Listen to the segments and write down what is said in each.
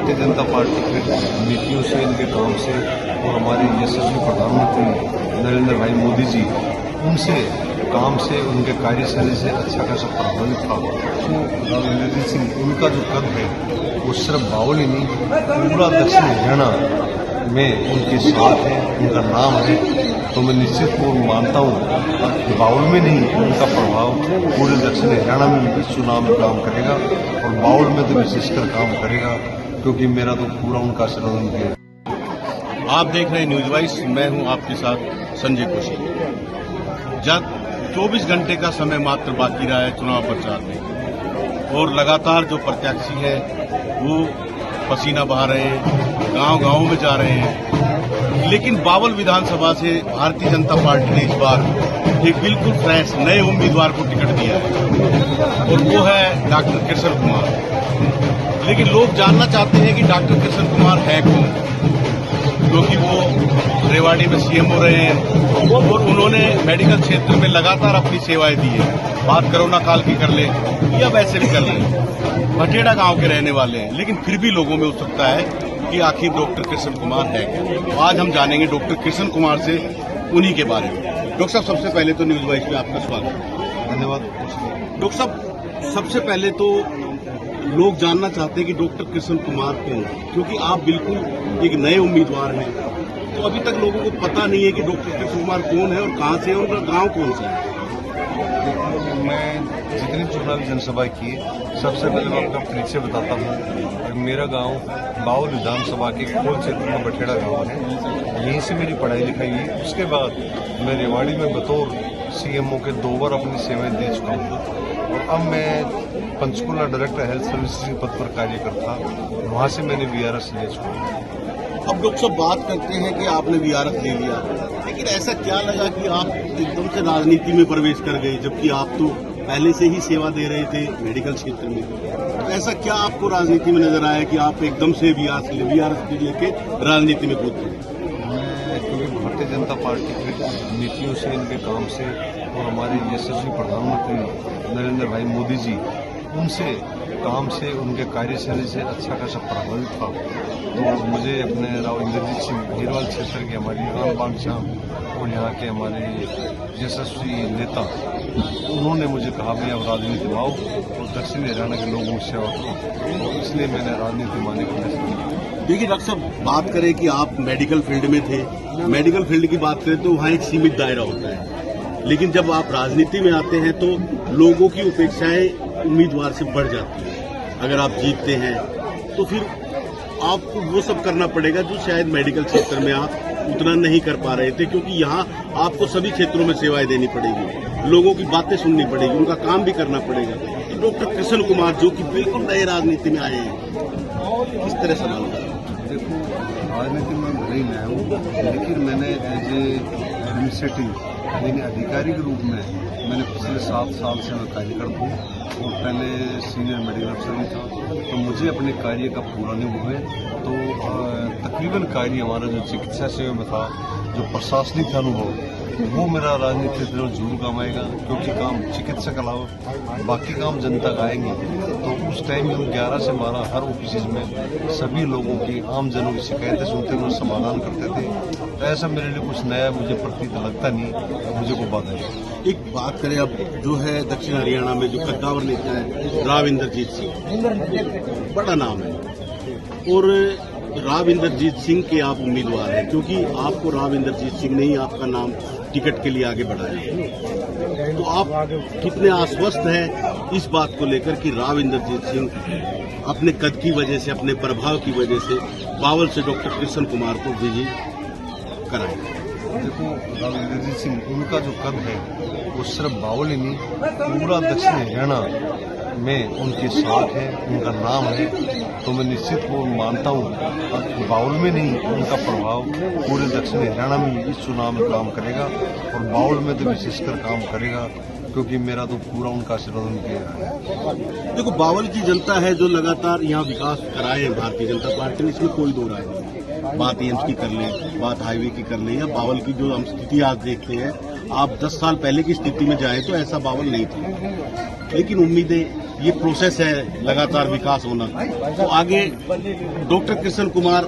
Bharatiya Janata party की नीतियों से, इनके काम से और हमारे यशस्वी प्रधानमंत्री नरेंद्र भाई मोदी जी उनसे काम से, उनके कार्यशैली से अच्छा खासा प्रभावित था। तो राव इंद्रजीत सिंह उनका जो कद है वो सिर्फ बावल ही नहीं, पूरा दक्षिण हरियाणा में उनके साथ है, उनका नाम है। तो मैं निश्चित रूप मानता हूँ बाउल में नहीं, उनका प्रभाव पूरे दक्षिण हरियाणा में भी चुनाव में काम करेगा और बाउल में तो विशेषकर काम करेगा, क्योंकि मेरा तो पूरा उनका आशीर्वाद उनके है। आप देख रहे हैं न्यूज वाइस, मैं हूं आपके साथ संजय कोशी। जब 24 घंटे का समय मात्र बाकी रहा है चुनाव प्रचार में और लगातार जो प्रत्याशी है वो पसीना बहा रहे हैं, गांव-गांव में जा रहे हैं, लेकिन बावल विधानसभा से भारतीय जनता पार्टी ने इस बार एक बिल्कुल फ्रेश नए उम्मीदवार को टिकट दिया है और वो है डॉक्टर किशन कुमार। लेकिन लोग जानना चाहते हैं कि डॉक्टर किशन कुमार है कौन, क्योंकि वो रेवाड़ी में सीएम हो रहे हैं और उन्होंने मेडिकल क्षेत्र में लगातार अपनी सेवाएं दी है। बात कोरोना काल की कर ले या वैसे भी कर ले, भटेड़ा गांव के रहने वाले हैं, लेकिन फिर भी लोगों में उत्सुकता है कि आखिर डॉक्टर किशन कुमार है क्या। तो आज हम जानेंगे डॉक्टर किशन कुमार से उन्हीं के बारे में। डॉक्टर साहब, सबसे पहले तो न्यूज वाइस में आपका स्वागत है। धन्यवाद। डॉक्टर साहब, सबसे पहले तो लोग जानना चाहते हैं कि डॉक्टर किशन कुमार कौन है, क्योंकि आप बिल्कुल एक नए उम्मीदवार हैं। तो अभी तक लोगों को पता नहीं है कि डॉक्टर किशन कुमार कौन है और कहां से है, उनका गांव कौन सा है। मैं जितनी चुनावी जनसभा की, सबसे पहले मैं आपका परिचय बताता हूँ। मेरा गांव बाउल विधानसभा के खोल क्षेत्र में बठेड़ा गांव है, यहीं से मेरी पढ़ाई लिखाई हुई। उसके बाद मैं रेवाड़ी में बतौर सीएमओ के 2 बार अपनी सेवाएं दे चुका हूँ और अब मैं पंचकुला डायरेक्टर हेल्थ सर्विसेज के पद पर कार्य करता, वहाँ से मैंने वीआरएस ले चुका हूँ। अब डॉक्टर साहब बात करते हैं कि आपने वीआरएस ले लिया, लेकिन ऐसा क्या लगा कि आप एकदम से राजनीति में प्रवेश कर गए, जबकि आप तो पहले से ही सेवा दे रहे थे मेडिकल क्षेत्र में। तो ऐसा क्या आपको राजनीति में नजर आया कि आप एकदम से वीआरएस लेके राजनीति में कूद गए? क्योंकि भारतीय जनता पार्टी की नीतियों से, इनके काम से और हमारे यशस्वी प्रधानमंत्री नरेंद्र भाई मोदी जी उनसे काम से, उनके कार्यशैली से अच्छा खासा प्रभावित था। तो मुझे अपने राव इंद्रजीत सिंह भीरवाल क्षेत्र के हमारी आन बान शाम और यहाँ के हमारे यशस्वी नेता, उन्होंने मुझे कहा भी आप राजनीति में आओ और दक्षिण हरियाणा के लोगों की सेवा करो, तो इसलिए मैंने राजनीति में आने का फैसला किया। देखिए डॉक्टर साहब, बात करें कि आप मेडिकल फील्ड में थे, मेडिकल फील्ड की बात करें तो वहाँ एक सीमित दायरा होता है, लेकिन जब आप राजनीति में आते हैं तो लोगों की अपेक्षाएं उम्मीदवार से बढ़ जाती है। अगर आप जीतते हैं तो फिर आपको वो सब करना पड़ेगा जो शायद मेडिकल क्षेत्र में आप उतना नहीं कर पा रहे थे, क्योंकि यहाँ आपको सभी क्षेत्रों में सेवाएं देनी पड़ेगी, लोगों की बातें सुननी पड़ेगी, उनका काम भी करना पड़ेगा। तो डॉक्टर किशन कुमार जो कि बिल्कुल नए राजनीति में आए हैं, किस तरह से मालूम? देखो, राजनीति में भले ही नया हूँ, लेकिन मैंने एज ए एडमिनिस्ट्रेटिव यानी अधिकारी के रूप में मैंने पिछले 7 साल से मैं कार्य करता हूँ और पहले सीनियर मेडिकल अफसर भी था। तो मुझे अपने कार्य का पूरा अनुभव है। तो तकरीबन कार्य हमारा जो चिकित्सा सेवा में था, जो प्रशासनिक अनुभव, वो मेरा राजनीति में जरूर काम आएगा, क्योंकि काम चिकित्सा के अलावा बाकी काम जनता का आएंगे। तो उस टाइम में 11 से 12 हर ऑफिस में सभी लोगों की, आम जनों की शिकायतें सुनते हुए समाधान करते थे। तो ऐसा मेरे लिए कुछ नया मुझे प्रतीत लगता नहीं, मुझे को बात है। एक बात करें अब जो है दक्षिण हरियाणा में जो कद्दावर नेता है राव इंद्रजीत सिंह, बड़ा नाम है और राव इंद्रजीत सिंह के आप उम्मीदवार हैं, क्योंकि आपको राव इंद्रजीत सिंह ने ही आपका नाम टिकट के लिए आगे बढ़ाया। तो आप कितने आश्वस्त हैं इस बात को लेकर कि राव इंद्रजीत सिंह अपने कद की वजह से, अपने प्रभाव की वजह से बावल से डॉक्टर किशन कुमार को विजयी कराएंगे? देखो, राव इंद्रजीत सिंह उनका जो कद है वो सिर्फ बावल ही नहीं, पूरा दक्षिण हरियाणा में उनके साथ है, उनका नाम है। तो मैं निश्चित वो मानता हूँ बाउल में नहीं, उनका प्रभाव पूरे दक्षिण हरियाणा में इस चुनाव में काम करेगा और बाउल में तो विशेषकर काम करेगा, क्योंकि मेरा तो पूरा उनका आशीर्वाद उनके है। देखो, बावल की जनता है जो लगातार यहाँ विकास कराए हैं भारतीय जनता पार्टी ने, इसमें कोई दो राय नहीं। बात एम्स की कर लें, बात हाईवे की कर लें, या बावल की जो हम स्थिति आज देखते हैं आप 10 साल पहले की स्थिति में जाएं तो ऐसा बावल नहीं था, लेकिन उम्मीदें, ये प्रोसेस है लगातार विकास होना। तो आगे डॉक्टर कृष्ण कुमार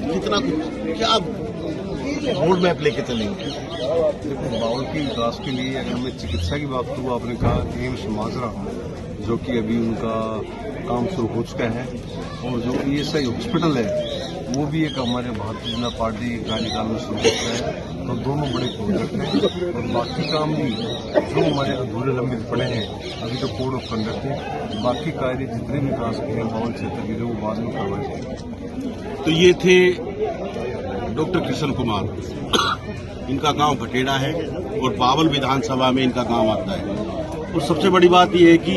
कितना कुछ क्या रोड मैप लेके चलेंगे? देखो, बाउल के विकास के लिए अगर मैं चिकित्सा की बात करूँ, आपने कहा एम्स माजरा, जो कि अभी उनका काम शुरू हो चुका है, और जो ESI हॉस्पिटल है वो भी एक हमारे भारतीय जनता पार्टी कार्यकाल में शुरू होता है। तो दोनों बड़े प्रोजेक्ट हैं, और बाकी काम भी जो हमारे अधूरे लंबित पड़े हैं, अभी तो कोड ऑफ कंडक्ट है, बाकी कार्य जितने भी विकास के हैं बाउल क्षेत्र के, जो वो बाद में करवाए जाएंगे। तो ये थे डॉक्टर कृष्ण कुमार। इनका गांव भटेड़ा है और बावल विधानसभा में इनका गांव आता है। और सबसे बड़ी बात यह है कि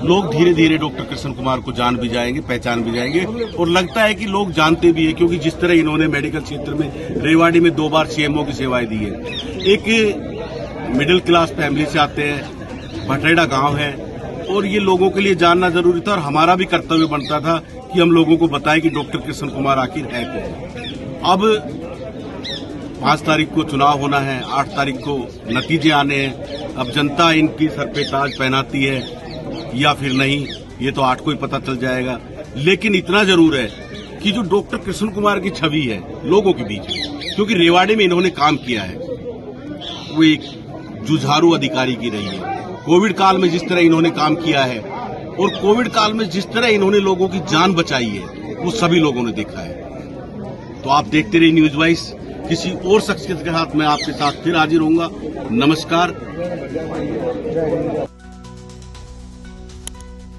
लोग धीरे धीरे डॉक्टर कृष्ण कुमार को जान भी जाएंगे, पहचान भी जाएंगे, और लगता है कि लोग जानते भी है, क्योंकि जिस तरह इन्होंने मेडिकल क्षेत्र में रेवाड़ी में 2 बार CMO की सेवाएं दी है। एक मिडिल क्लास फैमिली से आते हैं, भटेड़ा गांव है, और ये लोगों के लिए जानना जरूरी था, और हमारा भी कर्तव्य बनता था कि हम लोगों को बताएं कि डॉक्टर कृष्ण कुमार आखिर है कौन। अब 5 तारीख को चुनाव होना है, 8 तारीख को नतीजे आने हैं। अब जनता इनकी सर पे ताज पहनाती है या फिर नहीं, ये तो 8 को ही पता चल जाएगा। लेकिन इतना जरूर है कि जो डॉक्टर कृष्ण कुमार की छवि है लोगों के बीच में, क्योंकि रेवाड़ी में इन्होंने काम किया है, वो एक जुझारू अधिकारी की रही है। कोविड काल में जिस तरह इन्होंने काम किया है, और कोविड काल में जिस तरह इन्होंने लोगों की जान बचाई है, वो सभी लोगों ने देखा है। तो आप देखते रहिए न्यूज वाइज। किसी और शख्सियत के साथ मैं आपके साथ फिर हाजिर होऊंगा। नमस्कार।